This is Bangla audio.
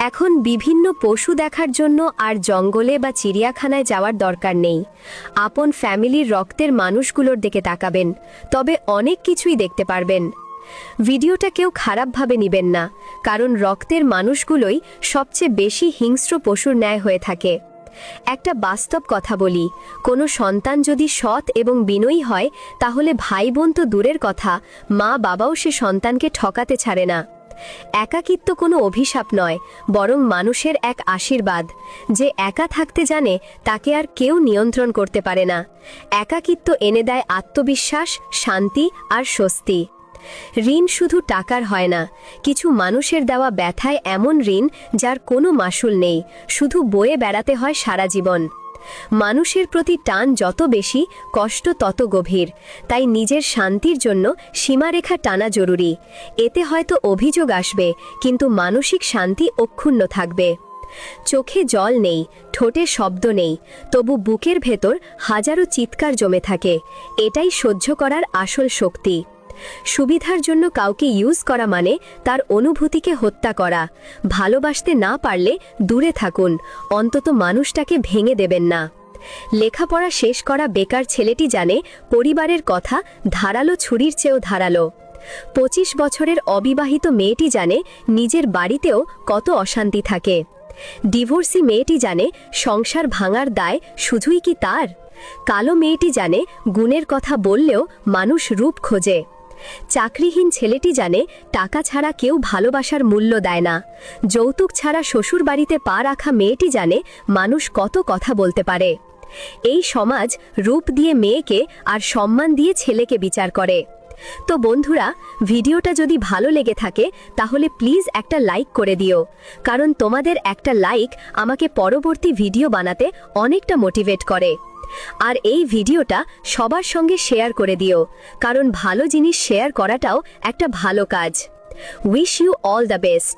এখন বিভিন্ন পশু দেখার জন্য আর জঙ্গলে বা চিড়িয়াখানায় যাওয়ার দরকার নেই। আপন ফ্যামিলির রক্তের মানুষগুলোর দিকে তাকাবেন, তবে অনেক কিছুই দেখতে পারবেন। ভিডিওটা কেউ খারাপভাবে নেবেন না, কারণ রক্তের মানুষগুলোই সবচেয়ে বেশি হিংস্র পশুর ন্যায় হয়ে থাকে। একটা বাস্তব কথা বলি, কোনো সন্তান যদি সৎ এবং বিনয়ী হয়, তাহলে ভাই বোন তো দূরের কথা, মা বাবাও সে সন্তানকে ঠকাতে ছাড়ে না। একাকিত্ব কোনো অভিশাপ নয়, বরং মানুষের এক আশীর্বাদ। যে একা থাকতে জানে তাকে আর কেউ নিয়ন্ত্রণ করতে পারে না। একাকিত্ব এনে দেয় আত্মবিশ্বাস, শান্তি আর স্বস্তি। ঋণ শুধু টাকার হয় না, কিছু মানুষের দেওয়া ব্যথায় এমন ঋণ যার কোনো মাসুল নেই, শুধু বয়ে বেড়াতে হয় সারা জীবন। মানুষের প্রতি টান যত বেশি, কষ্ট তত গভীর। তাই নিজের শান্তির জন্য সীমারেখা টানা জরুরি। এতে হয়তো অভিযোগ আসবে, কিন্তু মানসিক শান্তি অক্ষুণ্ণ থাকবে। চোখে জল নেই, ঠোঁটে শব্দ নেই, তবু বুকের ভেতর হাজারো চিৎকার জমে থাকে। এটাই সহ্য করার আসল শক্তি। সুবিধার জন্য কাউকে ইউজ করা মানে তার অনুভূতিকে হত্যা করা। ভালোবাসতে না পারলে দূরে থাকুন, অন্তত মানুষটাকে ভেঙে দেবেন না। লেখাপড়া শেষ করা বেকার ছেলেটি জানে পরিবারের কথা ধারালো ছুরির চেয়েও ধারালো। 25 বছরের অবিবাহিত মেয়েটি জানে নিজের বাড়িতেও কত অশান্তি থাকে। ডিভোর্সি মেয়েটি জানে সংসার ভাঙার দায় শুধুই কি তার। কালো মেয়েটি জানে গুণের কথা বললেও মানুষ রূপ খোঁজে। চাকরিহীন ছেলেটি জানে টাকা ছাড়া কেউ ভালোবাসার মূল্য দেয় না। যৌতুক ছাড়া শ্বশুর বাড়িতে পা রাখা মেয়েটি জানে মানুষ কত কথা বলতে পারে। এই সমাজ রূপ দিয়ে মেয়েকে আর সম্মান দিয়ে ছেলেকে বিচার করে। তো বন্ধুরা, ভিডিওটা যদি ভালো লেগে থাকে তাহলে প্লিজ একটা লাইক করে দিও, কারণ তোমাদের একটা লাইক আমাকে পরবর্তী ভিডিও বানাতে অনেকটা মোটিভেট করে। আর এই ভিডিওটা সবার সঙ্গে শেয়ার করে দিও, কারণ ভালো জিনিস শেয়ার করাটাও একটা ভালো কাজ। Wish you all the best.